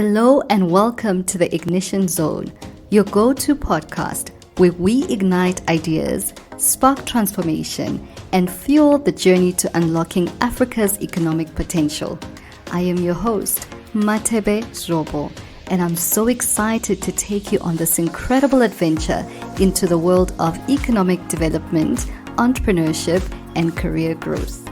Hello and welcome to the Ignition Zone, your go-to podcast where we ignite ideas, spark transformation, and fuel the journey to unlocking Africa's economic potential. I am your host, Matebe Zobo, and I'm so excited to take you on this incredible adventure into the world of economic development, entrepreneurship, and career growth.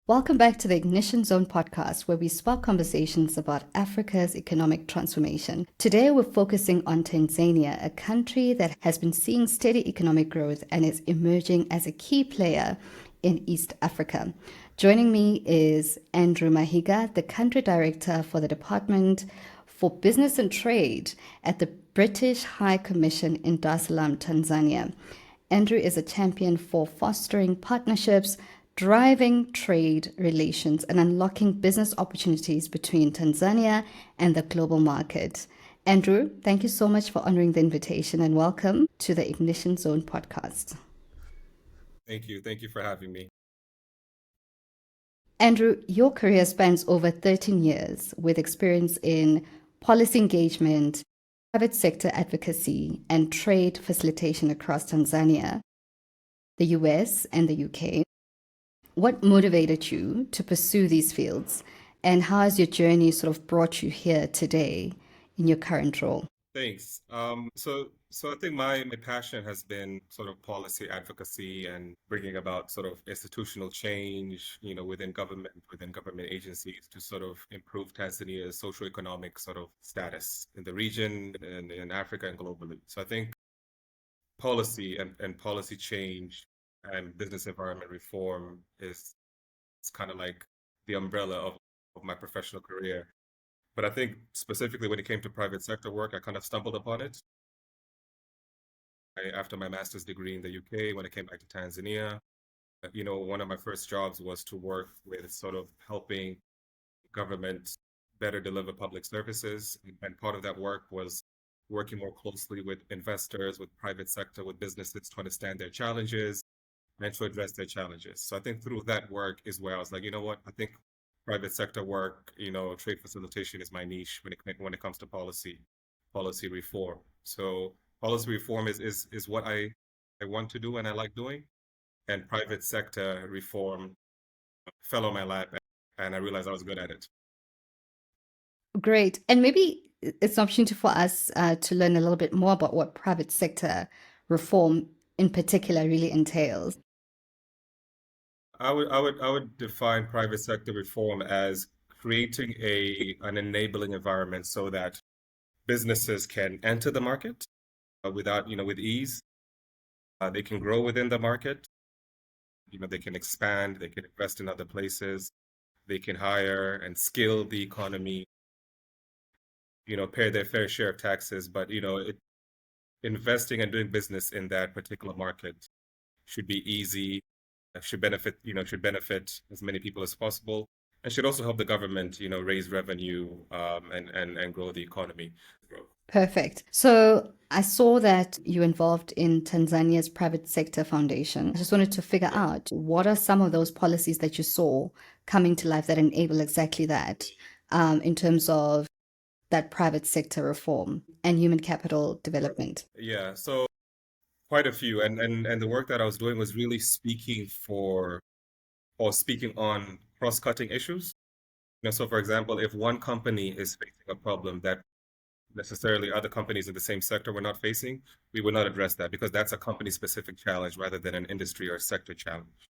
Welcome back to the Ignition Zone podcast, where we spark conversations about Africa's economic transformation. Today, we're focusing on Tanzania, a country that has been seeing steady economic growth and is emerging as a key player in East Africa. Joining me is Andrew Mahiga, the country director for the Department for Business and Trade at the British High Commission in Salaam, Tanzania. Andrew is a champion for fostering partnerships, driving trade relations, and unlocking business opportunities between Tanzania and the global market. Andrew, thank you so much for honoring the invitation and welcome to the Ignition Zone podcast. Thank you. Thank you for having me. Andrew, your career spans over 13 years with experience in policy engagement, private sector advocacy, and trade facilitation across Tanzania, the US, and the UK. What motivated you to pursue these fields, and how has your journey sort of brought you here today in your current role? Thanks. So I think my passion has been sort of policy advocacy and bringing about sort of institutional change, within government agencies to sort of improve Tanzania's socioeconomic sort of status in the region and in Africa and globally. So I think policy and policy change and business environment reform is kind of like the umbrella of my professional career. But I think specifically when it came to private sector work, I kind of stumbled upon it. After my master's degree in the UK, when I came back to Tanzania, one of my first jobs was to work with sort of helping government better deliver public services. And part of that work was working more closely with investors, with private sector, with businesses to understand their challenges and to address their challenges. So I think through that work is where I was like, you know what, I think private sector work, trade facilitation is my niche when it comes to policy reform. So policy reform is what I want to do and I like doing. And private sector reform fell on my lap and I realized I was good at it. Great. And maybe it's an opportunity for us to learn a little bit more about what private sector reform in particular really entails. I would define private sector reform as creating an enabling environment so that businesses can enter the market with ease. They can grow within the market. They can expand. They can invest in other places. They can hire and skill the economy. Pay their fair share of taxes. But investing and doing business in that particular market should be easy. Should benefit as many people as possible, and should also help the government, raise revenue and grow the economy. Perfect. So I saw that you're involved in Tanzania's Private Sector Foundation. I just wanted to figure out what are some of those policies that you saw coming to life that enable exactly that in terms of that private sector reform and human capital development. Yeah, so quite a few, and the work that I was doing was really speaking on cross-cutting issues. So for example, if one company is facing a problem that necessarily other companies in the same sector were not facing, we would not address that because that's a company-specific challenge rather than an industry or sector challenge.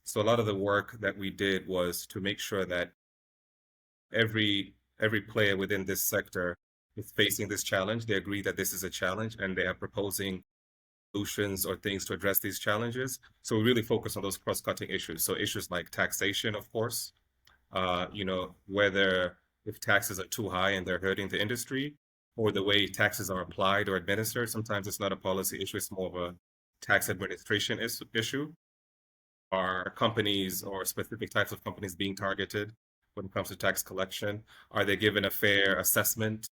So a lot of the work that we did was to make sure that every player within this sector is facing this challenge. They agree that this is a challenge and they are proposing solutions or things to address these challenges. So we really focus on those cross-cutting issues. So issues like taxation, of course, whether if taxes are too high and they're hurting the industry, or the way taxes are applied or administered. Sometimes it's not a policy issue, it's more of a tax administration issue. Are companies or specific types of companies being targeted when it comes to tax collection? Are they given a fair assessment?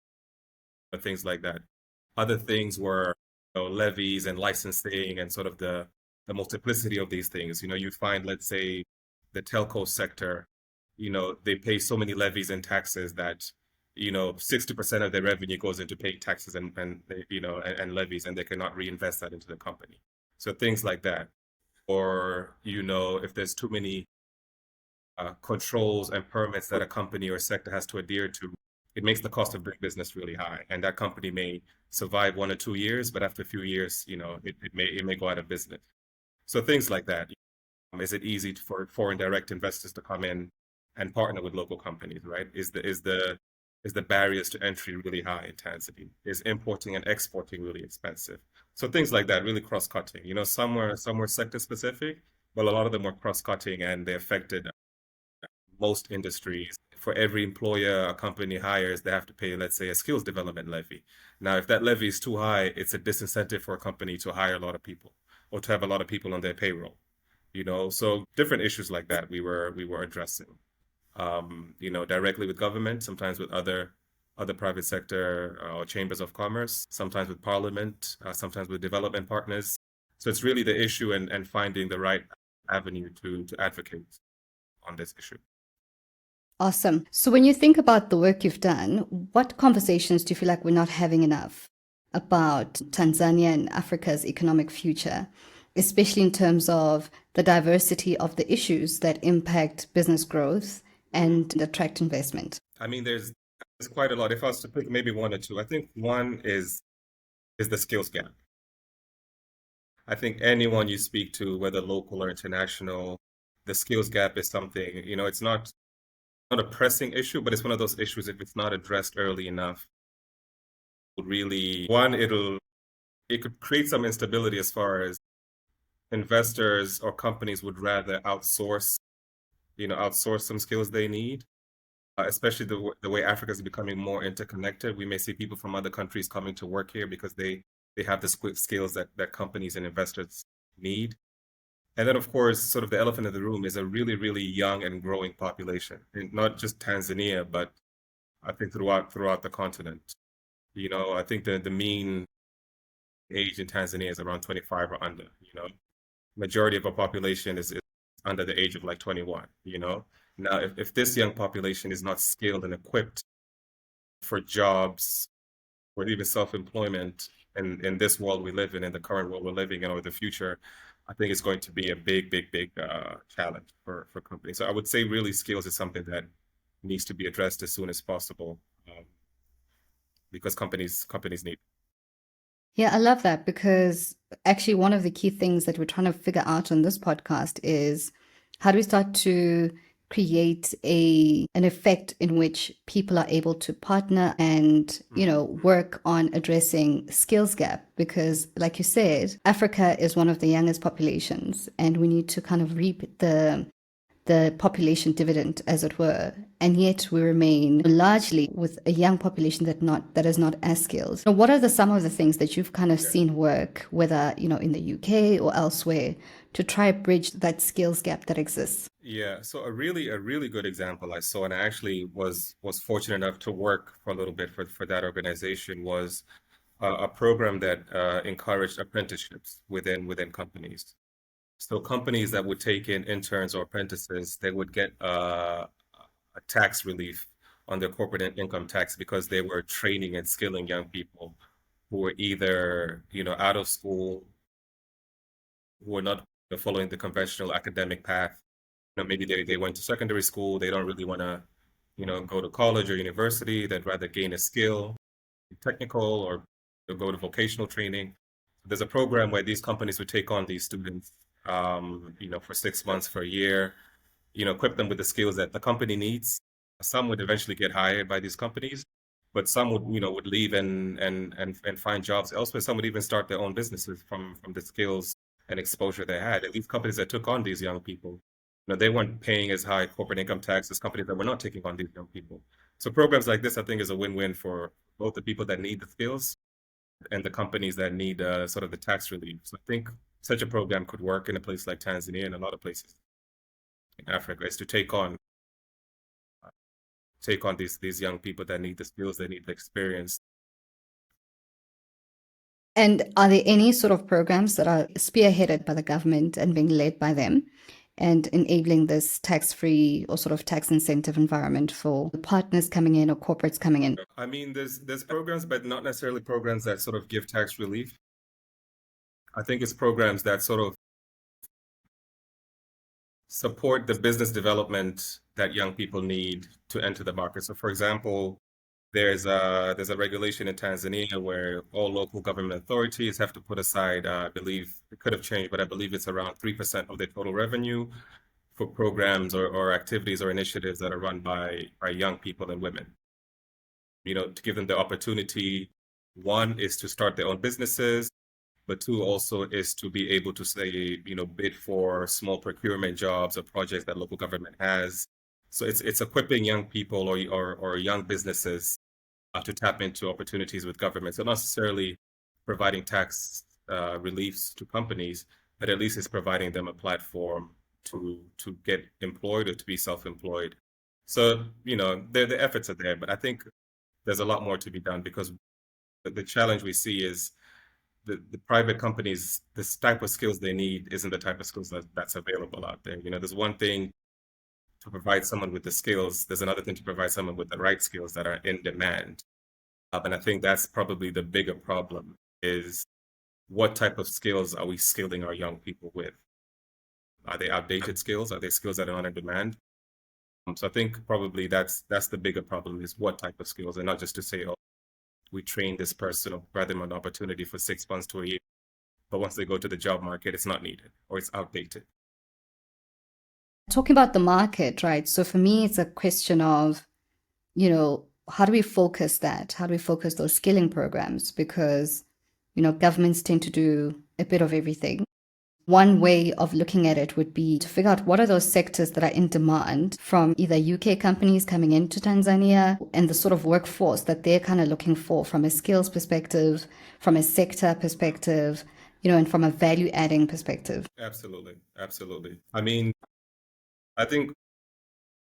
Things like that. Other things were levies and licensing and sort of the multiplicity of these things. You find, let's say, the telco sector they pay so many levies and taxes that 60% of their revenue goes into paying taxes and levies, and they cannot reinvest that into the company. So things like that. Or if there's too many controls and permits that a company or sector has to adhere to, it makes the cost of doing business really high. And that company may survive 1 or 2 years, but after a few years, it may go out of business. So things like that. Is it easy for foreign direct investors to come in and partner with local companies, right? Is the barriers to entry really high in Tanzania? Is importing and exporting really expensive? So things like that, really cross-cutting. Some were sector specific, but a lot of them were cross-cutting, and they affected most industries. For every employer a company hires, they have to pay, let's say, a skills development levy. Now, if that levy is too high, it's a disincentive for a company to hire a lot of people or to have a lot of people on their payroll. So different issues like that we were addressing. Directly with government, sometimes with other private sector or chambers of commerce, sometimes with parliament, sometimes with development partners. So it's really the issue and finding the right avenue to advocate on this issue. Awesome. So when you think about the work you've done, what conversations do you feel like we're not having enough about Tanzania and Africa's economic future, especially in terms of the diversity of the issues that impact business growth and attract investment? I mean, there's quite a lot. If I was to pick maybe one or two, I think one is the skills gap. I think anyone you speak to, whether local or international, the skills gap is something, it's not a pressing issue, but it's one of those issues, if it's not addressed early enough, really, it could create some instability as far as investors or companies would rather outsource some skills they need, especially the way Africa is becoming more interconnected. We may see people from other countries coming to work here because they have the skills that companies and investors need. And then, of course, sort of the elephant in the room is a really, really young and growing population, and not just Tanzania, but I think throughout the continent. I think the mean age in Tanzania is around 25 or under. Majority of our population is under the age of like 21. Now, if this young population is not skilled and equipped for jobs or even self-employment in this world we live in the current world we're living in, or the future, I think it's going to be a big, big, big challenge for companies. So I would say really skills is something that needs to be addressed as soon as possible, because companies need. Yeah, I love that, because actually one of the key things that we're trying to figure out on this podcast is how do we start to create an effect in which people are able to partner and work on addressing skills gap, because like you said, Africa is one of the youngest populations, and we need to kind of reap the population dividend, as it were, and yet we remain largely with a young population that is not as skilled. So what are some of the things that you've kind of seen work, whether in the UK or elsewhere, to try to bridge that skills gap that exists? Yeah, so a really good example I saw, and I actually was fortunate enough to work for a little bit for that organization, was a program that encouraged apprenticeships within companies. So companies that would take in interns or apprentices, they would get a tax relief on their corporate income tax because they were training and skilling young people who were either, out of school, who were not following the conventional academic path. Maybe they went to secondary school, they don't really want to, go to college or university. They'd rather gain a skill, technical, or go to vocational training. There's a program where these companies would take on these students, for 6 months, for a year, equip them with the skills that the company needs. Some would eventually get hired by these companies, but some would leave and find jobs elsewhere. Some would even start their own businesses from the skills and exposure they had. And these companies that took on these young people, they weren't paying as high corporate income tax as companies that were not taking on these young people. So programs like this, I think, is a win-win for both the people that need the skills and the companies that need sort of the tax relief. So I think such a program could work in a place like Tanzania and a lot of places in Africa, is to take on these young people that need the skills, they need the experience. And are there any sort of programs that are spearheaded by the government and being led by them? and enabling this tax-free or sort of tax incentive environment for partners coming in or corporates coming in? I mean, there's programs, but not necessarily programs that sort of give tax relief. I think it's programs that sort of support the business development that young people need to enter the market. So, for example, there's a regulation in Tanzania where all local government authorities have to put aside, I believe it could have changed, but I believe it's around 3% of their total revenue for programs or activities or initiatives that are run by young people and women. To give them the opportunity, one is to start their own businesses, but two also is to be able to say, bid for small procurement jobs or projects that local government has. So it's equipping young people or young businesses to tap into opportunities with government. So not necessarily providing tax reliefs to companies, but at least it's providing them a platform to get employed or to be self-employed. So, the efforts are there, but I think there's a lot more to be done because the challenge we see is the private companies, this type of skills they need isn't the type of skills that's available out there. There's one thing to provide someone with the skills, there's another thing to provide someone with the right skills that are in demand. And I think that's probably the bigger problem is what type of skills are we skilling our young people with? Are they outdated skills? Are they skills that are not in demand? So I think probably that's the bigger problem is what type of skills, and not just to say, oh, we train this person or provide them an opportunity for 6 months to a year, but once they go to the job market, it's not needed or it's outdated. Talking about the market, right? So for me, it's a question of, how do we focus that? How do we focus those skilling programs? Because, governments tend to do a bit of everything. One way of looking at it would be to figure out what are those sectors that are in demand from either UK companies coming into Tanzania and the sort of workforce that they're kind of looking for from a skills perspective, from a sector perspective, and from a value adding perspective. Absolutely. Absolutely. I mean, I think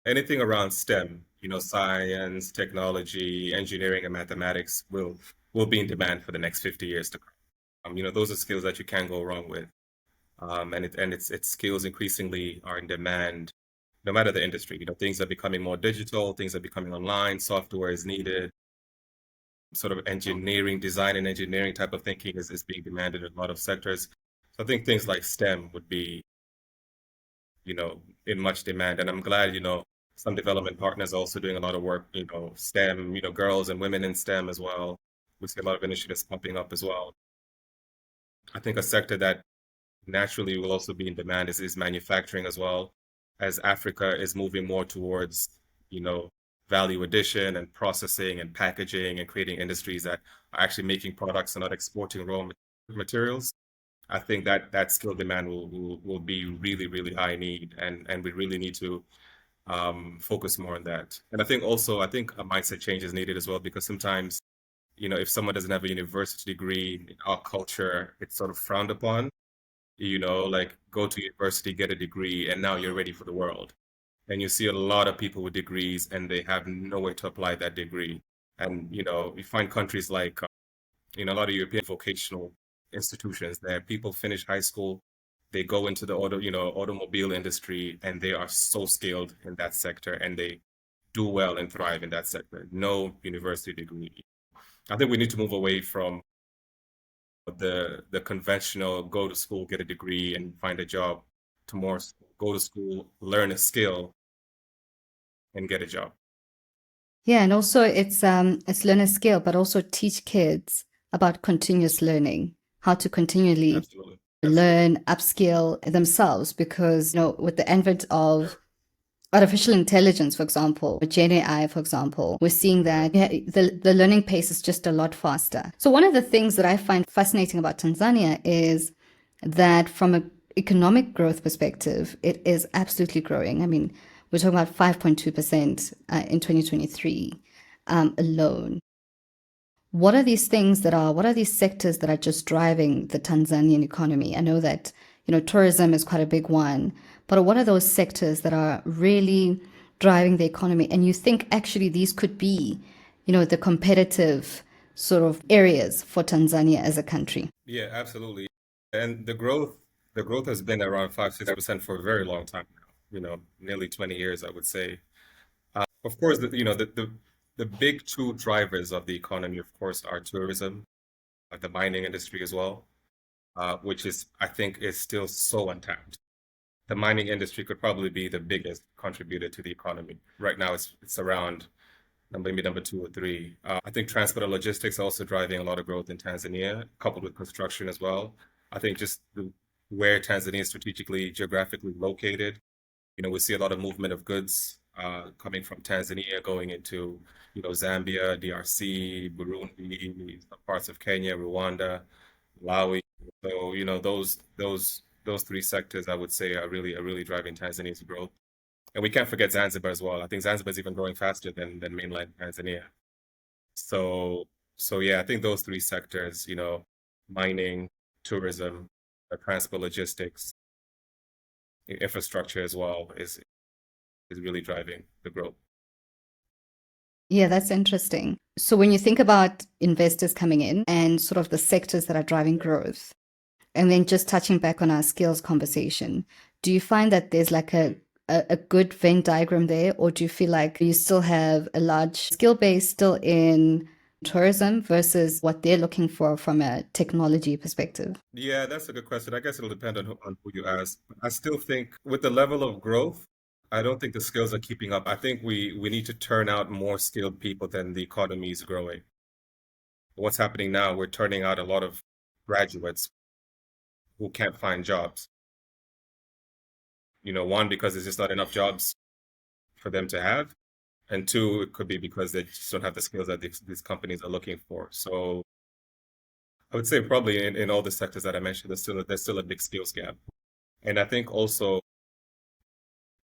anything around STEM, science, technology, engineering, and mathematics will be in demand for the next 50 years to come. Those are skills that you can't go wrong with. And its skills increasingly are in demand, no matter the industry. Things are becoming more digital, things are becoming online, software is needed. Sort of design and engineering type of thinking is being demanded in a lot of sectors. So I think things like STEM would be, in much demand. And I'm glad, some development partners are also doing a lot of work, STEM, girls and women in STEM as well. We see a lot of initiatives popping up as well. I think a sector that naturally will also be in demand is manufacturing as well, as Africa is moving more towards, value addition and processing and packaging and creating industries that are actually making products and not exporting raw materials. I think that skill demand will be really, really high need, and we really need to focus more on that. And I think a mindset change is needed as well, because sometimes, if someone doesn't have a university degree, in our culture, it's sort of frowned upon. Like go to university, get a degree, and now you're ready for the world. And you see a lot of people with degrees and they have no way to apply that degree. And, you find countries like, a lot of European vocational institutions that people finish high school, they go into the automobile industry, and they are so skilled in that sector and they do well and thrive in that sector. No university degree. I think we need to move away from the conventional go to school, get a degree, and find a job, to more go to school, learn a skill, and get a job. Yeah, and also it's learn a skill, but also teach kids about continuous learning, how to continually Absolutely. learn, upskill themselves, because with the advent of artificial intelligence, for example, with Gen AI, for example, we're seeing that the learning pace is just a lot faster. So one of the things that I find fascinating about Tanzania is that from an economic growth perspective, it is absolutely growing. I mean, we're talking about 5.2% in 2023 alone. What are these sectors that are just driving the Tanzanian economy? I know that, tourism is quite a big one, but what are those sectors that are really driving the economy? And you think actually these could be, the competitive sort of areas for Tanzania as a country? Yeah, absolutely. And the growth the growth has been around 5-6% for a very long time now, nearly 20 years, I would say. Of course, the big two drivers of the economy, of course, are tourism, the mining industry as well, which I think, is still so untapped. The mining industry could probably be the biggest contributor to the economy. Right now, it's around maybe number two or three. I think transport and logistics are also driving a lot of growth in Tanzania, coupled with construction as well. I think just where Tanzania is strategically, geographically located, we see a lot of movement of goods coming from Tanzania going into, Zambia, DRC, Burundi, some parts of Kenya, Rwanda, Malawi. So, those three sectors, I would say, are really driving Tanzania's growth. And we can't forget Zanzibar as well. I think Zanzibar is even growing faster than mainland Tanzania. So so yeah, I think those three sectors, mining, tourism, transport, logistics, infrastructure as well, is really driving the growth. Yeah, that's interesting. So when you think about investors coming in and sort of the sectors that are driving growth, and then just touching back on our skills conversation, do you find that there's like a good Venn diagram there, or do you feel like you still have a large skill base still in tourism versus what they're looking for from a technology perspective? Yeah, that's a good question. I guess it'll depend on who you ask. I still think with the level of growth, I don't think the skills are keeping up. I think we need to turn out more skilled people than the economy is growing. What's happening now, we're turning out a lot of graduates who can't find jobs. One, because there's just not enough jobs for them to have, and two, it could be because they just don't have the skills that these companies are looking for. So I would say probably in all the sectors that I mentioned, there's still a big skills gap. And I think also,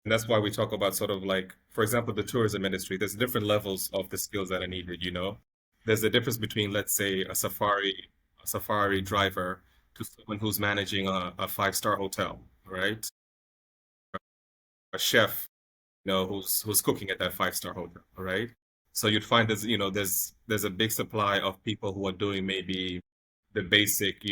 and that's why we talk about sort of like, for example, the tourism industry, there's different levels of the skills that are needed. There's a difference between, let's say, a safari driver to someone who's managing a five-star hotel, right? A chef, who's cooking at that five-star hotel, right? So you'd find there's a big supply of people who are doing maybe the basic,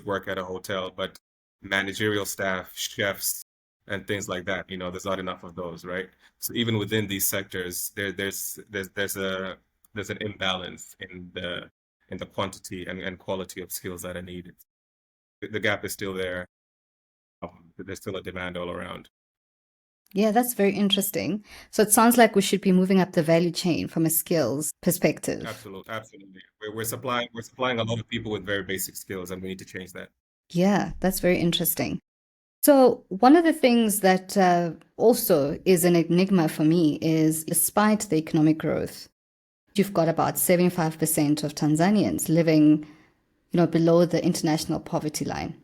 work at a hotel, but managerial staff, chefs, and things like that, there's not enough of those, right? So even within these sectors, there's an imbalance in the quantity and quality of skills that are needed. The gap is still there. There's still a demand all around. Yeah, that's very interesting. So it sounds like we should be moving up the value chain from a skills perspective. Absolutely, absolutely. We're supplying a lot of people with very basic skills, and we need to change that. Yeah, that's very interesting. So, one of the things that also is an enigma for me is despite the economic growth, you've got about 75% of Tanzanians living, below the international poverty line.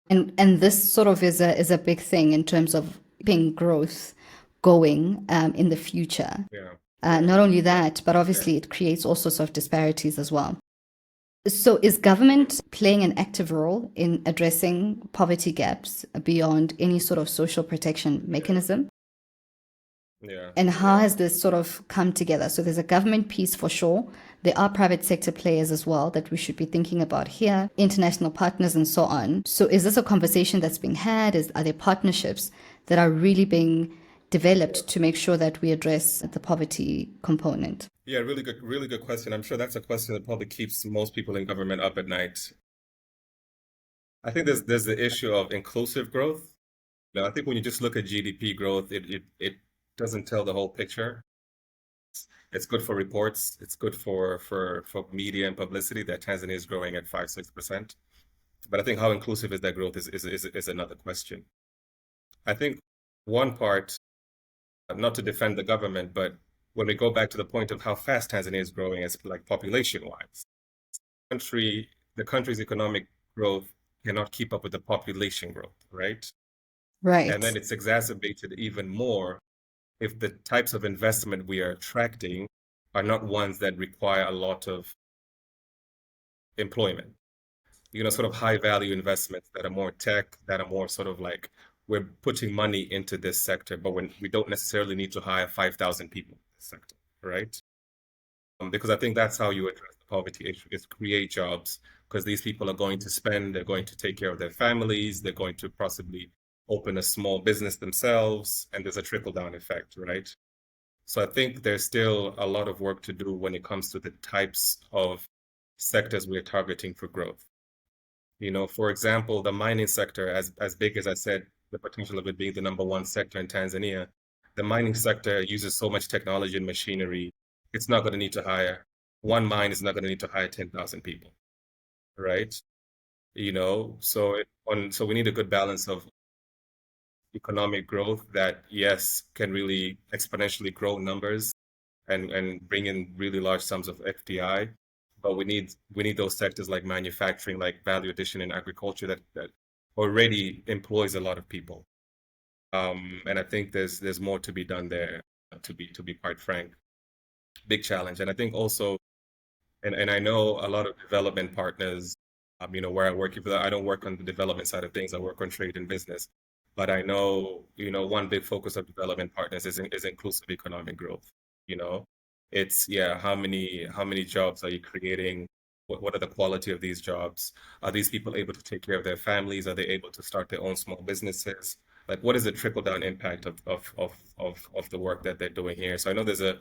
And this sort of is a big thing in terms of keeping growth going in the future. Yeah, Not only that, but yeah. obviously it creates all sorts of disparities as well. So, is government playing an active role in addressing poverty gaps beyond any sort of social protection mechanism? Yeah, And how has this sort of come together? So, there's a government piece for sure. There are private sector players as well that we should be thinking about here, international partners, and so on. So, is this a conversation that's being had? Are there partnerships that are really being developed to make sure that we address the poverty component? yeah. Really good question. I'm sure that's a question that probably keeps most people in government up at night. I think there's the issue of inclusive growth. I think when you just look at GDP growth, it doesn't tell the whole picture. It's good for reports. It's good for media and publicity that Tanzania is growing at 5-6%. But I think how inclusive is that growth is another question. I think one part, not to defend the government, but when we go back to the point of how fast Tanzania is growing as like population-wise, the country's economic growth cannot keep up with the population growth, right? And Right. then it's exacerbated even more if the types of investment we are attracting are not ones that require a lot of employment. Sort of high value investments that are more tech, that are more sort of like we're putting money into this sector, but when we don't necessarily need to hire 5,000 people in this sector, right? because I think that's how you address the poverty issue, is create jobs, because these people are going to spend, they're going to take care of their families, they're going to possibly open a small business themselves, and there's a trickle-down effect, right? So I think there's still a lot of work to do when it comes to the types of sectors we're targeting for growth. For example, the mining sector, as big as I said, the potential of it being the number one sector in Tanzania, the mining sector uses so much technology and machinery, it's not going to need to hire, one mine is not going to need to hire 10,000 people, right? So we need a good balance of economic growth that, yes, can really exponentially grow numbers and bring in really large sums of FDI. But we need those sectors like manufacturing, like value addition in agriculture that already employs a lot of people. And I think there's more to be done there, to be quite frank. Big challenge. And I think also, and I know a lot of development partners, where I work, even though I don't work on the development side of things, I work on trade and business. But I know, one big focus of development partners is inclusive economic growth. You know, it's, yeah, how many jobs are you creating? What are the quality of these jobs? Are these people able to take care of their families? Are they able to start their own small businesses? Like, what is the trickle down impact of the work that they're doing here? So I know there's a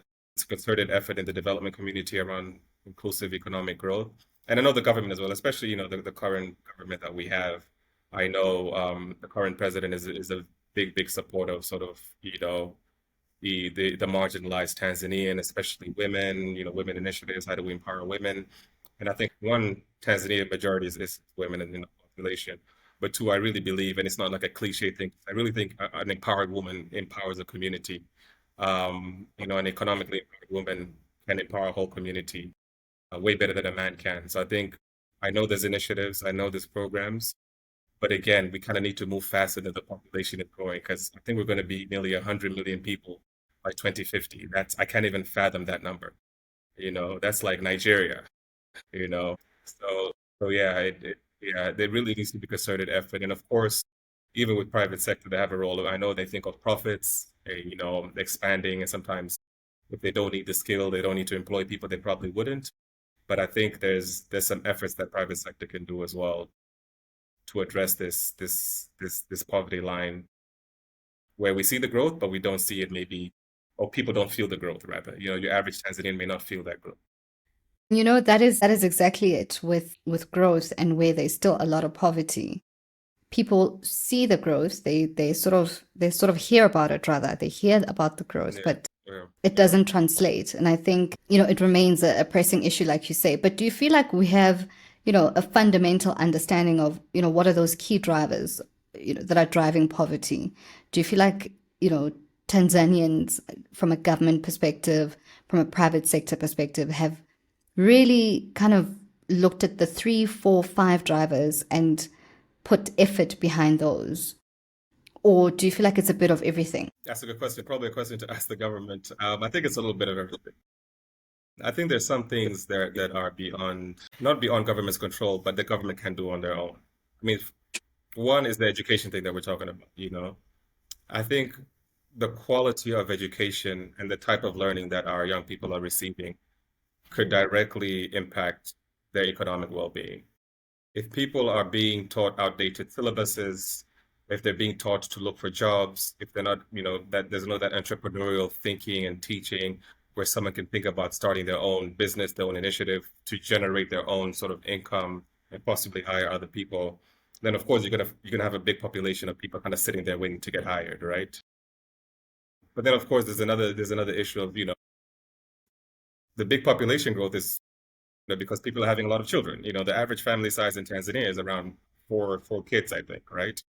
concerted effort in the development community around inclusive economic growth. And I know the government as well, especially, the current government that we have. I know the current president is a big supporter of sort of, the marginalized Tanzanian, especially women, women initiatives, how do we empower women? And I think one, Tanzania majority is women in the population. But two, I really believe, and it's not like a cliche thing, I really think an empowered woman empowers a community. An economically empowered woman can empower a whole community way better than a man can. So I know there's initiatives, I know there's programs, but again, we kind of need to move faster than the population is growing, because I think we're going to be nearly 100 million people by 2050. I can't even fathom that number. That's like Nigeria, you know. So so yeah, there really needs to be concerted effort. And of course, even with private sector, they have a role. I know they think of profits, expanding, and sometimes if they don't need the skill, they don't need to employ people, they probably wouldn't. But I think there's some efforts that private sector can do as well to address this poverty line, where we see the growth, but we don't see it, maybe, or people don't feel the growth, rather. Your average Tanzanian may not feel that growth. That is exactly it with growth and where there's still a lot of poverty. People see the growth, they sort of hear about it, rather. They hear about the growth, Yeah, but yeah. it doesn't translate. And I think, it remains a pressing issue, like you say. But do you feel like we have, a fundamental understanding of, what are those key drivers, that are driving poverty? Do you feel like, Tanzanians, from a government perspective, from a private sector perspective, have really kind of looked at the three, four, five drivers and put effort behind those? Or do you feel like it's a bit of everything? That's a good question. Probably a question to ask the government. I think it's a little bit of everything. I think there's some things there that are not beyond government's control, but the government can do on their own. I mean, one is the education thing that we're talking about. I think the quality of education and the type of learning that our young people are receiving could directly impact their economic well-being. If people are being taught outdated syllabuses, if they're being taught to look for jobs, if they're not, that there's no that entrepreneurial thinking and teaching where someone can think about starting their own business, their own initiative to generate their own sort of income and possibly hire other people, then of course you're gonna have a big population of people kind of sitting there waiting to get hired, right? But then of course there's another issue of, the big population growth is, because people are having a lot of children. The average family size in Tanzania is around four kids, I think, right?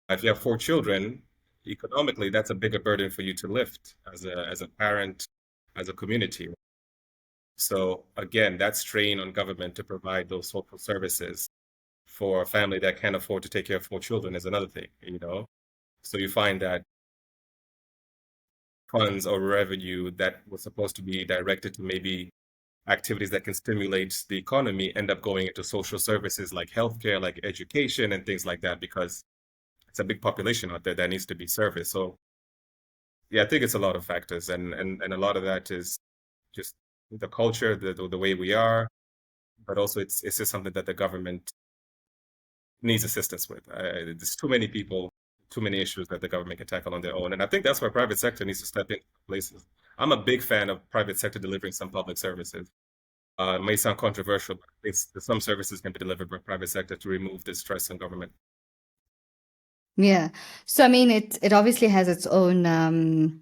If you have four children, economically, that's a bigger burden for you to lift as a parent, as a community. So again, that strain on government to provide those social services for a family that can't afford to take care of four children is another thing. So you find that funds or revenue that was supposed to be directed to maybe activities that can stimulate the economy end up going into social services like healthcare, like education, and things like that, because it's a big population out there that needs to be serviced. So yeah, I think it's a lot of factors, and a lot of that is just the culture, the way we are, but also it's just something that the government needs assistance with. There's too many people, too many issues that the government can tackle on their own. And I think that's where private sector needs to step in places. I'm a big fan of private sector delivering some public services. It may sound controversial, but some services can be delivered by private sector to remove the stress on government. Yeah. So I mean, it obviously has its own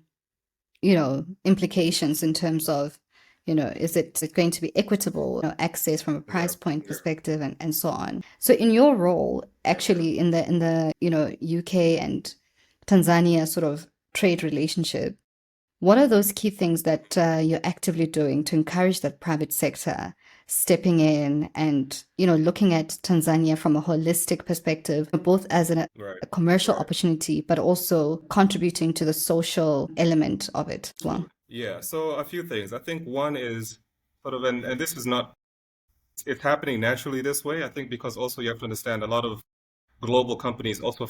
implications in terms of, is it going to be equitable, access from a price point perspective and so on. So in your role, actually in the UK and Tanzania sort of trade relationship, what are those key things that you're actively doing to encourage that private sector stepping in and, looking at Tanzania from a holistic perspective, both as a commercial opportunity, but also contributing to the social element of it as well? Yeah, so a few things. I think one is sort of, and this is not, it's happening naturally this way. I think because also you have to understand a lot of global companies also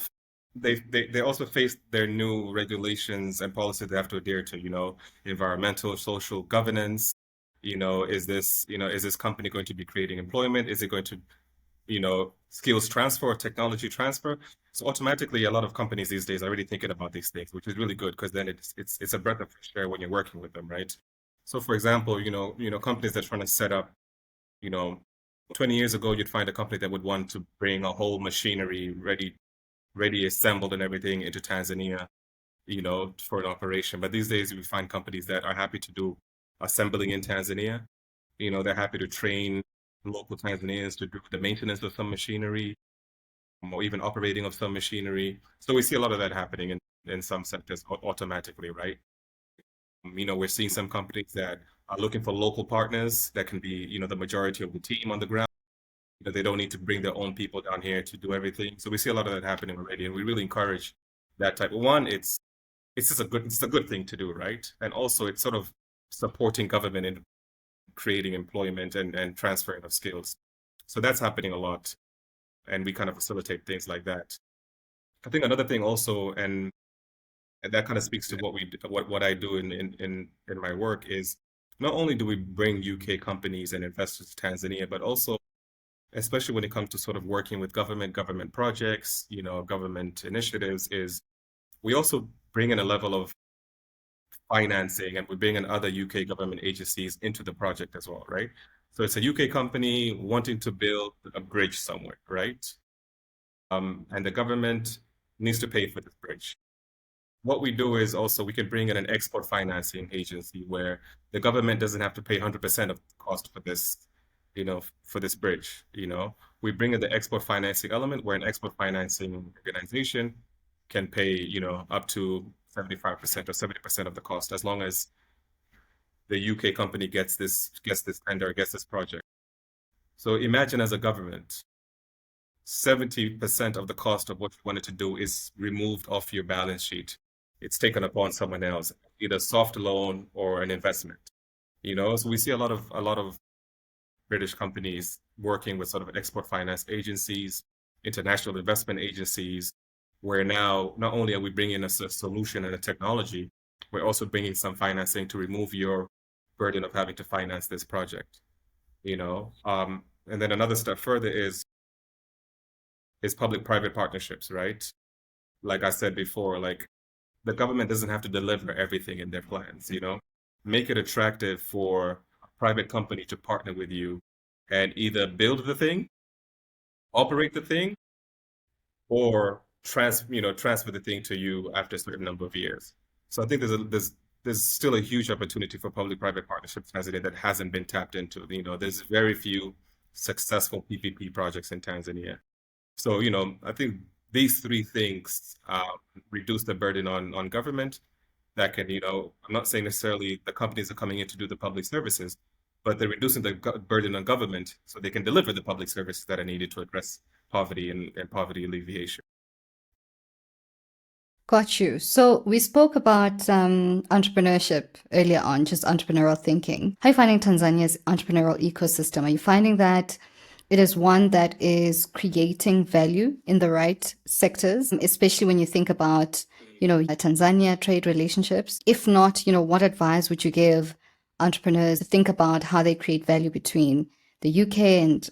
they also face their new regulations and policies they have to adhere to, environmental, social governance. Is this company going to be creating employment? Is it going to, skills transfer, technology transfer? So automatically, a lot of companies these days are really thinking about these things, which is really good because then it's a breath of fresh air when you're working with them, right? So for example, companies that are trying to set up, you know, 20 years ago, you'd find a company that would want to bring a whole machinery ready assembled and everything into Tanzania, for an operation. But these days, we find companies that are happy to do assembling in Tanzania. They're happy to train local Tanzanians to do the maintenance of some machinery or even operating of some machinery. So we see a lot of that happening in some sectors automatically, right? We're seeing some companies that are looking for local partners that can be, the majority of the team on the ground. They don't need to bring their own people down here to do everything. So we see a lot of that happening already, and we really encourage that type. One, it's a good thing to do, right? And also it's sort of supporting government in creating employment and transferring of skills. So that's happening a lot, and we kind of facilitate things like that. I think another thing also, and that kind of speaks to what I do in my work, is not only do we bring UK companies and investors to Tanzania, but also especially when it comes to sort of working with government projects, government initiatives, is we also bring in a level of financing and we bring in other UK government agencies into the project as well, right? So it's a UK company wanting to build a bridge somewhere, right? And the government needs to pay for this bridge. What we do is also we can bring in an export financing agency where the government doesn't have to pay 100% of the cost for this, for this bridge. We bring in the export financing element where an export financing organization can pay, up to 75% or 70% of the cost, as long as the UK company gets this tender, gets this project. So imagine as a government, 70% of the cost of what you wanted to do is removed off your balance sheet. It's taken upon someone else, either soft loan or an investment. So we see a lot of British companies working with sort of export finance agencies, international investment agencies, where now not only are we bringing a solution and a technology, we're also bringing some financing to remove your burden of having to finance this project. And then another step further is public-private partnerships, right? Like I said before, like the government doesn't have to deliver everything in their plans, Make it attractive for a private company to partner with you and either build the thing, operate the thing, or transfer the thing to you after a certain number of years. So I think there's still a huge opportunity for public-private partnerships in Tanzania that hasn't been tapped into. There's very few successful PPP projects in Tanzania. So, I think these three things reduce the burden on government. That can, I'm not saying necessarily the companies are coming in to do the public services, but they're reducing the burden on government so they can deliver the public services that are needed to address poverty and poverty alleviation. Got you. So we spoke about entrepreneurship earlier on, just entrepreneurial thinking. How are you finding Tanzania's entrepreneurial ecosystem? Are you finding that it is one that is creating value in the right sectors, especially when you think about, Tanzania trade relationships? If not, what advice would you give entrepreneurs think about how they create value between the UK and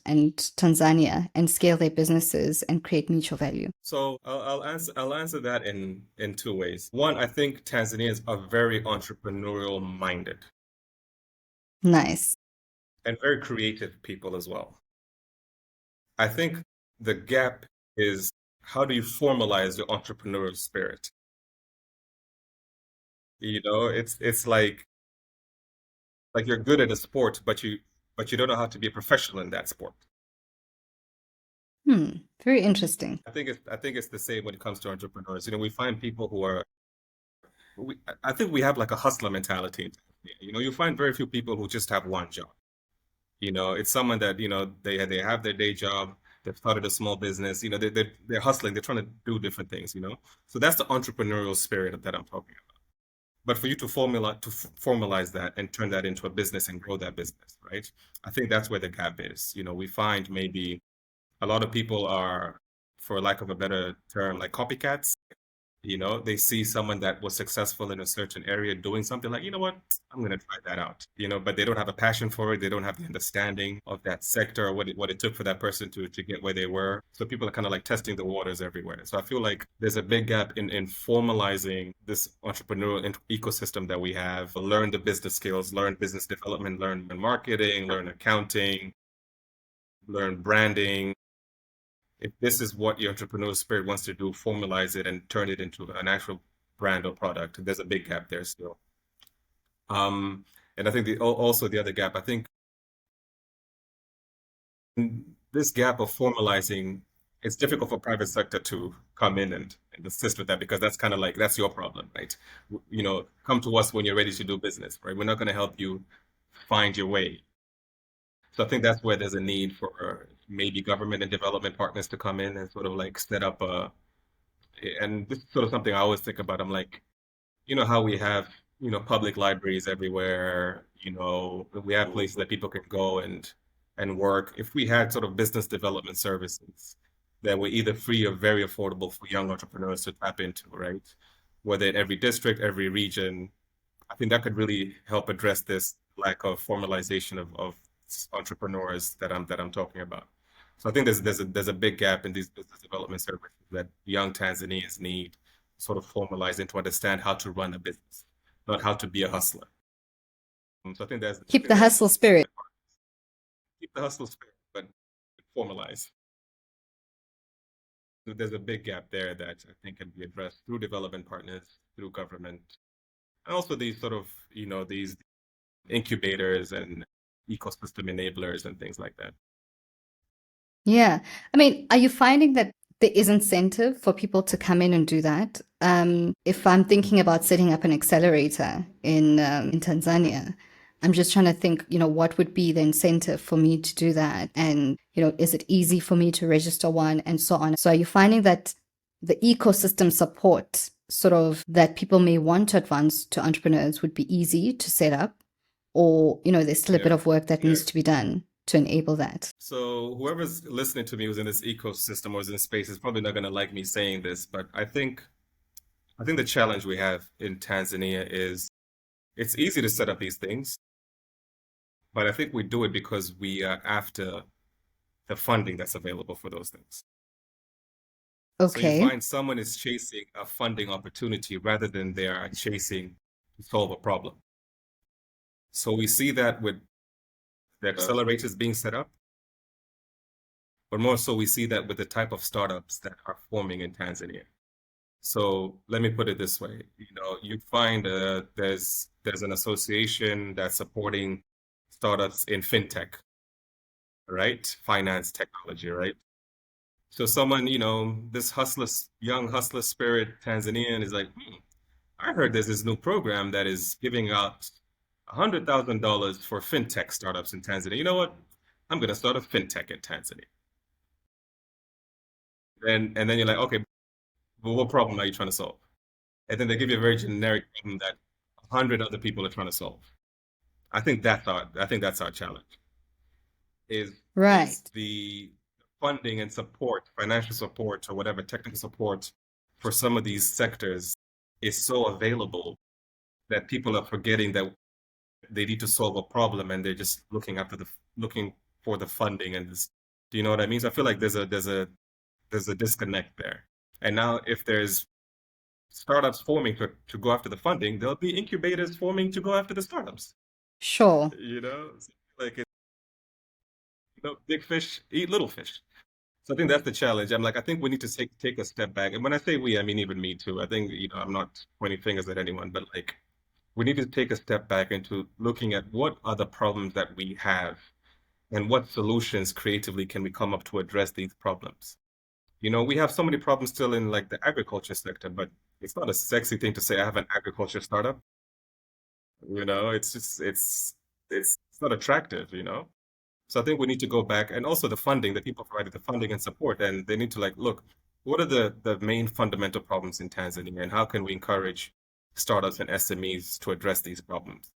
Tanzania and scale their businesses and create mutual value? So I'll answer that in two ways. One, I think Tanzanians are very entrepreneurial minded Nice. and very creative people as well. I think the gap is how do you formalize your entrepreneurial spirit? It's like you're good at a sport, but you don't know how to be a professional in that sport. Very interesting. I think it's the same when it comes to entrepreneurs. We find people who are I think we have like a hustler mentality in Tanzania. You find very few people who just have one job. It's someone that, they have their day job, they've started a small business, they're hustling, they're trying to do different things. So that's the entrepreneurial spirit that I'm talking about. But for you to formalize that and turn that into a business and grow that business, right? I think that's where the gap is. We find maybe a lot of people are, for lack of a better term, like copycats. They see someone that was successful in a certain area doing something like, you know what, I'm going to try that out, but they don't have a passion for it. They don't have the understanding of that sector or what it took for that person to get where they were. So people are kind of like testing the waters everywhere. So I feel like there's a big gap in formalizing this entrepreneurial ecosystem that we have. Learn the business skills, learn business development, learn marketing, learn accounting, learn branding. If this is what your entrepreneurial spirit wants to do, formalize it and turn it into an actual brand or product. There's a big gap there still. And I think also the other gap, I think this gap of formalizing, it's difficult for private sector to come in and assist with that because that's kind of like, that's your problem, right? Come to us when you're ready to do business, right? We're not going to help you find your way. So I think that's where there's a need for maybe government and development partners to come in and sort of like set up and this is sort of something I always think about. I'm like, how we have, public libraries everywhere, we have places that people can go and work. If we had sort of business development services that were either free or very affordable for young entrepreneurs to tap into, right? Whether in every district, every region, I think that could really help address this lack of formalization of entrepreneurs that I'm talking about. So I think there's a big gap in these business development services that young Tanzanians need sort of formalize and to understand how to run a business, not how to be a hustler. So I think that's I Keep think the that's hustle spirit. keep the hustle spirit, but formalize. So there's a big gap there that I think can be addressed through development partners, through government, and also these sort of these incubators and ecosystem enablers and things like that. Yeah. I mean, are you finding that there is incentive for people to come in and do that? If I'm thinking about setting up an accelerator in Tanzania, I'm just trying to think, what would be the incentive for me to do that? And, is it easy for me to register one and so on? So are you finding that the ecosystem support sort of that people may want to advance to entrepreneurs would be easy to set up? Or, there's still a bit Yeah, of work that yeah. needs to be done to enable that? So whoever's listening to me who's in this ecosystem or is in space is probably not going to like me saying this, but I think the challenge we have in Tanzania is it's easy to set up these things, but I think we do it because we are after the funding that's available for those things. So you Okay. find someone is chasing a funding opportunity rather than they are chasing to solve a problem. So we see that with the accelerators being set up, but more so we see that with the type of startups that are forming in Tanzania. So let me put it this way, you find there's an association that's supporting startups in fintech, right? Finance technology, right? So someone, this young hustler spirit Tanzanian is like, I heard there's this new program that is giving out $100,000 for fintech startups in Tanzania. You know what? I'm going to start a fintech in Tanzania. And then you're like, okay, but what problem are you trying to solve? And then they give you a very generic problem that 100 other people are trying to solve. I think that's our challenge. Is Right. the funding and support, financial support or whatever technical support for some of these sectors is so available that people are forgetting that they need to solve a problem and they're just looking for the funding and this, do you know what I mean? So I feel like there's a disconnect there. And now if there's startups forming to go after the funding, there'll be incubators forming to go after the startups. Sure. So like big fish eat little fish. So I think that's the challenge. I think we need to take a step back. And when I say we, I mean even me too. I think, I'm not pointing fingers at anyone, but like we need to take a step back into looking at what are the problems that we have and what solutions creatively can we come up to address these problems. We have so many problems still in like the agriculture sector, but it's not a sexy thing to say I have an agriculture startup. It's just it's not attractive. So I think we need to go back, and also the funding, the people provided the funding and support, and they need to like look, what are the main fundamental problems in Tanzania, and how can we encourage startups and SMEs to address these problems,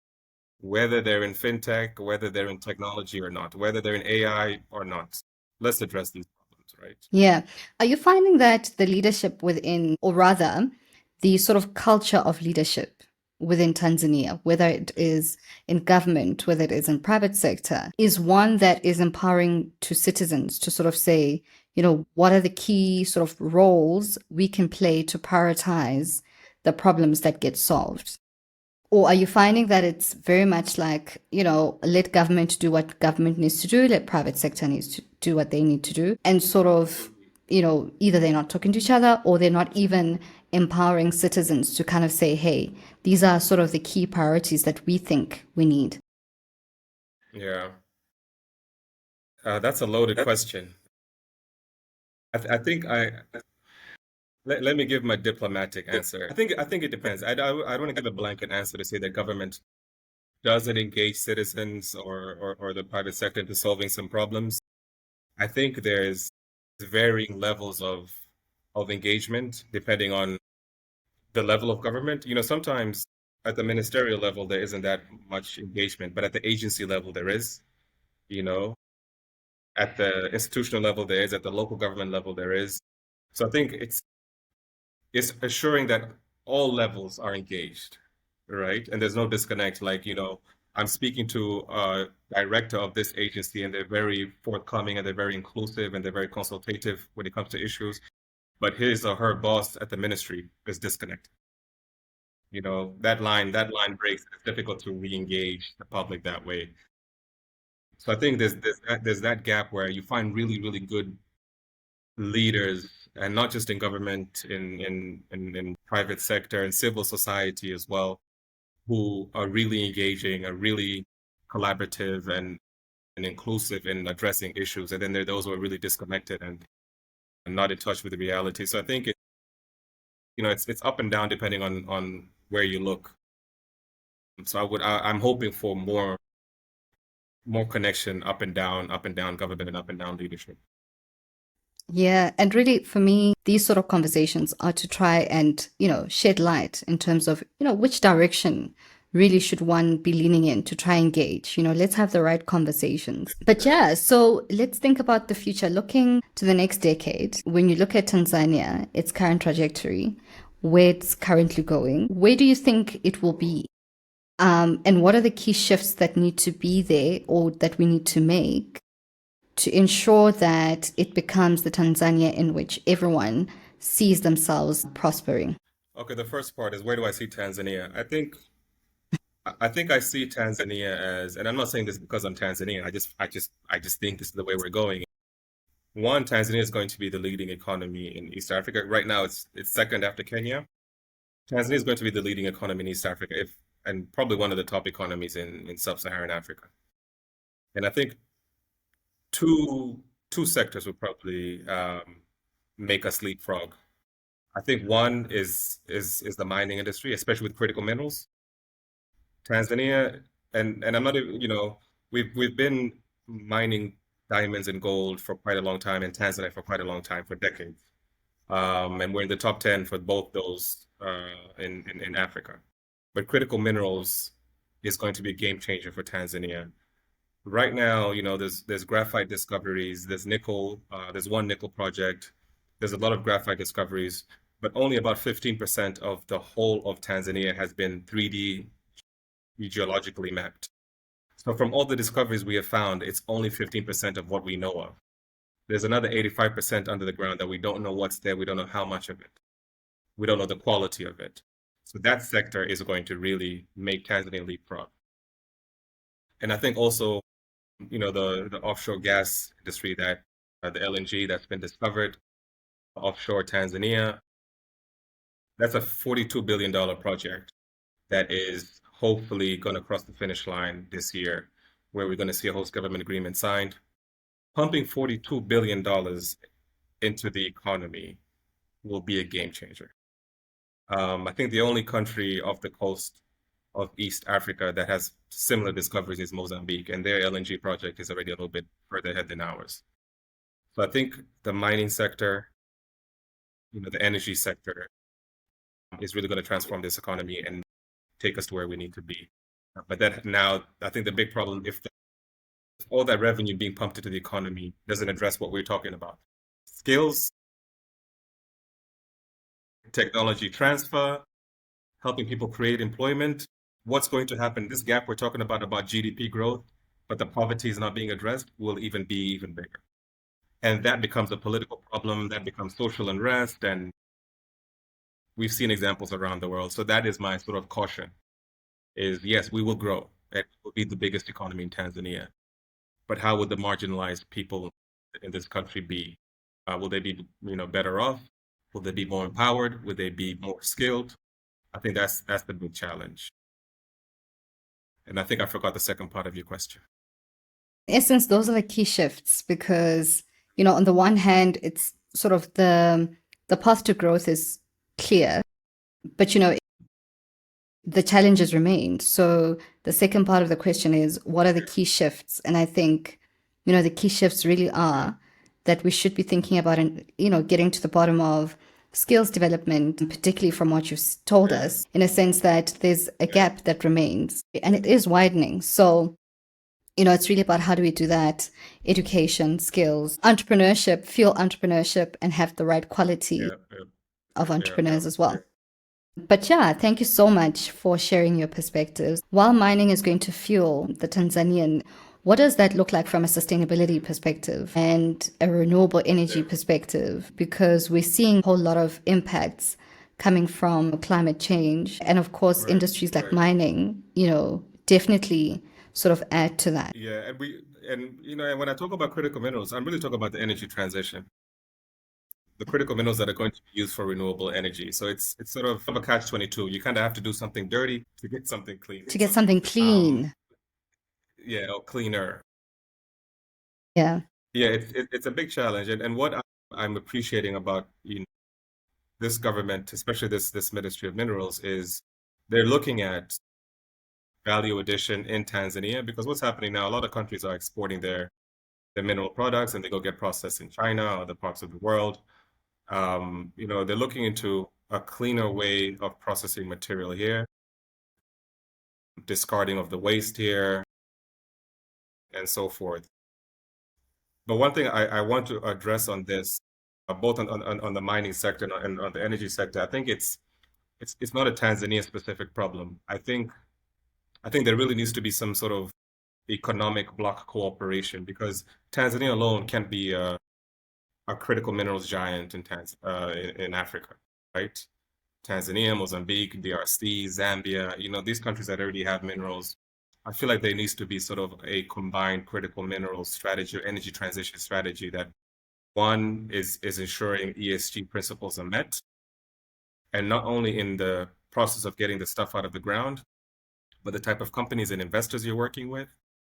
whether they're in fintech, whether they're in technology or not, whether they're in AI or not. Let's address these problems, right? Yeah. Are you finding that the leadership within, or rather, the sort of culture of leadership within Tanzania, whether it is in government, whether it is in private sector, is one that is empowering to citizens to sort of say, what are the key sort of roles we can play to prioritize the problems that get solved? Or are you finding that it's very much like, let government do what government needs to do, let private sector needs to do what they need to do, and sort of, either they're not talking to each other or they're not even empowering citizens to kind of say, hey, these are sort of the key priorities that we think we need? Yeah, that's a loaded question. I think let me give my diplomatic answer. I think it depends. I don't want to give a blanket answer to say that government doesn't engage citizens or the private sector into solving some problems. I think there's varying levels of engagement depending on the level of government. Sometimes at the ministerial level there isn't that much engagement, but at the agency level there is. You know, at the institutional level there is, at the local government level there is. So I think it's assuring that all levels are engaged, right? And there's no disconnect. Like, I'm speaking to a director of this agency and they're very forthcoming and they're very inclusive and they're very consultative when it comes to issues. But his or her boss at the ministry is disconnected. That line breaks. It's difficult to re-engage the public that way. So I think there's that gap where you find really, really good leaders, and not just in government, in private sector and civil society as well, who are really engaging, are really collaborative and inclusive in addressing issues. And then there are those who are really disconnected and not in touch with the reality. So I think it's up and down depending on where you look. So I'm hoping for more connection up and down government and up and down leadership. Yeah, and really for me, these sort of conversations are to try and, shed light in terms of, which direction really should one be leaning in to try and gauge, let's have the right conversations. But yeah, so let's think about the future, looking to the next decade. When you look at Tanzania, its current trajectory, where it's currently going, where do you think it will be? And what are the key shifts that need to be there or that we need to make to ensure that it becomes the Tanzania in which everyone sees themselves prospering? Okay, the first part is, where do I see Tanzania? I think I see Tanzania as, and I'm not saying this because I'm Tanzanian. I just think this is the way we're going. One, Tanzania is going to be the leading economy in East Africa. Right now, it's second after Kenya. Tanzania is going to be the leading economy in East Africa, and probably one of the top economies in sub-Saharan Africa. And I think two sectors would probably make us leapfrog. I think one is the mining industry, especially with critical minerals. Tanzania, and I'm not even, we've been mining diamonds and gold for quite a long time in Tanzania for quite a long time, for decades. And we're in the top 10 for both those in Africa. But critical minerals is going to be a game changer for Tanzania. Right now, there's graphite discoveries, there's nickel, there's one nickel project, there's a lot of graphite discoveries, but only about 15% of the whole of Tanzania has been 3D geologically mapped. So from all the discoveries we have found, it's only 15% of what we know of. There's another 85% under the ground that we don't know what's there. We don't know how much of it. We don't know the quality of it. So that sector is going to really make Tanzania leapfrog. And I think also, the offshore gas industry that the LNG that's been discovered offshore Tanzania, that's a $42 billion project that is hopefully going to cross the finish line this year, where we're going to see a host government agreement signed. Pumping $42 billion into the economy will be a game changer. I think the only country off the coast of East Africa that has similar discoveries is Mozambique, and their LNG project is already a little bit further ahead than ours. So I think the mining sector, the energy sector is really going to transform this economy and take us to where we need to be. But that now, I think the big problem, if all that revenue being pumped into the economy doesn't address what we're talking about. Skills, technology transfer, helping people create employment. What's going to happen? This gap we're talking about GDP growth, but the poverty is not being addressed, will even be even bigger. And that becomes a political problem, that becomes social unrest, and we've seen examples around the world. So that is my sort of caution, is yes, we will grow. It will be the biggest economy in Tanzania. But how would the marginalized people in this country be? Will they be, better off? Will they be more empowered? Will they be more skilled? I think that's the big challenge. And I think I forgot the second part of your question. In essence, those are the key shifts because, on the one hand, it's sort of the path to growth is clear, but, the challenges remain. So the second part of the question is, what are the key shifts? And I think, the key shifts really are that we should be thinking about and, getting to the bottom of skills development, particularly from what you've told us, in a sense that there's a gap that remains and it is widening. So, it's really about how do we do that? Education, skills, entrepreneurship, fuel entrepreneurship, and have the right quality of entrepreneurs as well. But yeah, thank you so much for sharing your perspectives. While mining is going to fuel the Tanzanian, what does that look like from a sustainability perspective and a renewable energy perspective? Because we're seeing a whole lot of impacts coming from climate change. And of course, industries like mining, definitely sort of add to that. Yeah, and when I talk about critical minerals, I'm really talking about the energy transition. The critical minerals that are going to be used for renewable energy. So it's sort of a catch-22. You kind of have to do something dirty to get something clean. To get something clean. Or cleaner. Yeah. Yeah, it's a big challenge. And what I'm appreciating about this government, especially this Ministry of Minerals, is they're looking at value addition in Tanzania, because what's happening now, a lot of countries are exporting their mineral products and they go get processed in China or other parts of the world. They're looking into a cleaner way of processing material here, discarding of the waste here, and so forth. But one thing I want to address on this, both on the mining sector and on the energy sector, I think it's not a Tanzania specific problem. I think there really needs to be some sort of economic bloc cooperation, because Tanzania alone can't be a critical minerals giant in Africa, right? Tanzania, Mozambique, DRC, Zambia, these countries that already have minerals, I feel like there needs to be sort of a combined critical minerals strategy or energy transition strategy that one is ensuring ESG principles are met, and not only in the process of getting the stuff out of the ground, but the type of companies and investors you're working with.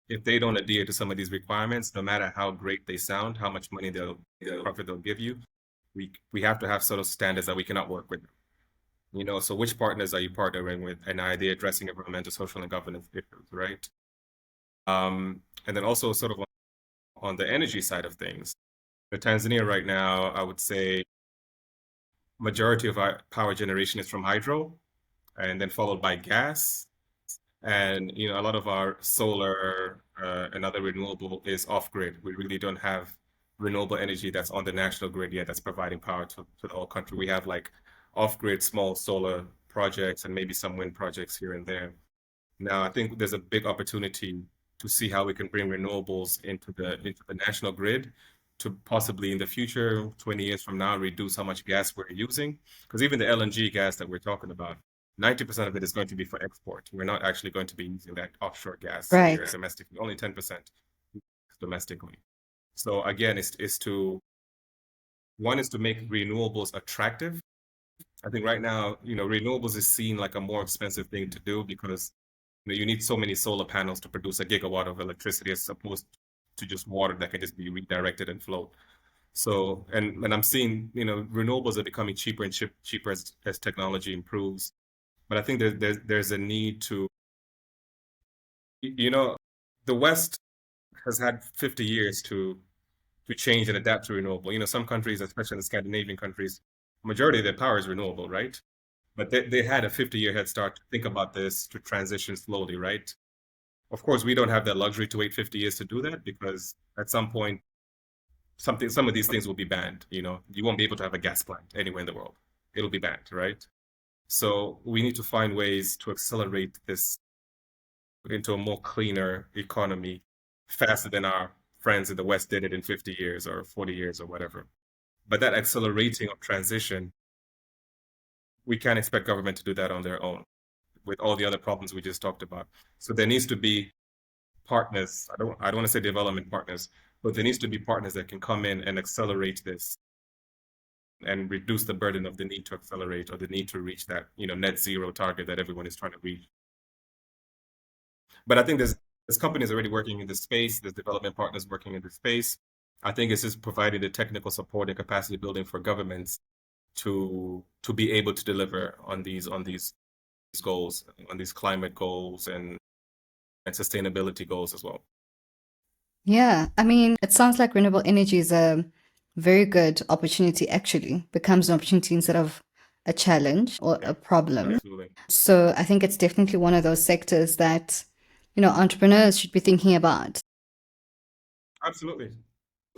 If they don't adhere to some of these requirements, no matter how great they sound, how much money profit they'll give you, we have to have sort of standards that we cannot work with. So which partners are you partnering with, and are they addressing environmental, social, and governance issues, right? And then also sort of on the energy side of things, in Tanzania right now, I would say majority of our power generation is from hydro, and then followed by gas. And a lot of our solar and other renewable is off grid. We really don't have renewable energy that's on the national grid yet that's providing power to the whole country. We have like off grid small solar projects and maybe some wind projects here and there. Now, I think there's a big opportunity to see how we can bring renewables into the national grid to possibly in the future, 20 years from now, reduce how much gas we're using. Because even the LNG gas that we're talking about, 90% of it is going to be for export. We're not actually going to be using that offshore gas here Right. domestically, only 10% domestically. So again, one is to make renewables attractive. I think right now, renewables is seen like a more expensive thing to do because you need so many solar panels to produce a gigawatt of electricity as opposed to just water that can just be redirected and float. So, and I'm seeing, renewables are becoming cheaper and cheaper as technology improves. But I think there's a need to, you know, the West has had 50 years to change and adapt to renewable. Some countries, especially the Scandinavian countries, majority of their power is renewable, right? But they had a 50-year head start to think about this, to transition slowly, right? Of course, we don't have that luxury to wait 50 years to do that because at some point, some of these things will be banned. You won't be able to have a gas plant anywhere in the world. It'll be banned, right? So we need to find ways to accelerate this into a more cleaner economy faster than our friends in the West did it in 50 years or 40 years or whatever. But that accelerating of transition, we can't expect government to do that on their own with all the other problems we just talked about. So there needs to be partners. I don't want to say development partners, but there needs to be partners that can come in and accelerate this and reduce the burden of the need to accelerate or the need to reach that, net zero target that everyone is trying to reach. But I think there's companies already working in this space, there's development partners working in this space. I think it's just providing the technical support and capacity building for governments to be able to deliver on these goals, on these climate goals and sustainability goals as well. Yeah, I mean, it sounds like renewable energy is a very good opportunity, actually, becomes an opportunity instead of a challenge or a problem. Absolutely. So I think it's definitely one of those sectors that, entrepreneurs should be thinking about. Absolutely.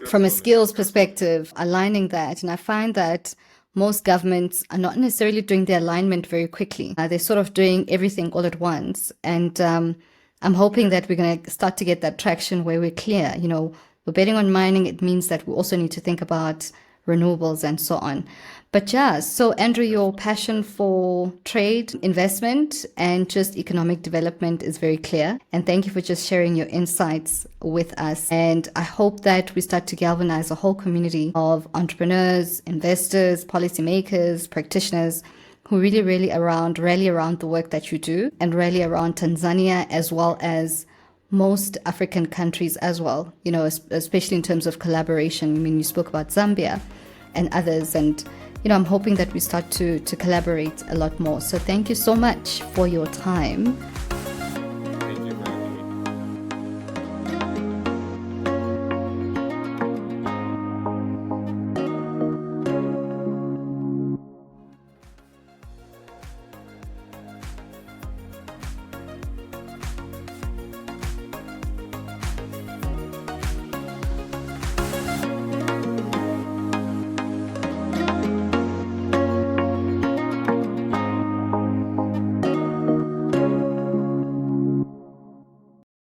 From a Absolutely. skills perspective, aligning that. And I find that most governments are not necessarily doing the alignment very quickly. They're sort of doing everything all at once. And I'm hoping that we're going to start to get that traction where we're clear. We're betting on mining. It means that we also need to think about renewables and so on. But yeah, so Andrew, your passion for trade, investment, and just economic development is very clear. And thank you for just sharing your insights with us. And I hope that we start to galvanize a whole community of entrepreneurs, investors, policymakers, practitioners who really rally around the work that you do and rally around Tanzania as well as most African countries as well, especially in terms of collaboration. I mean, you spoke about Zambia and others, and I'm hoping that we start to collaborate a lot more. So thank you so much for your time.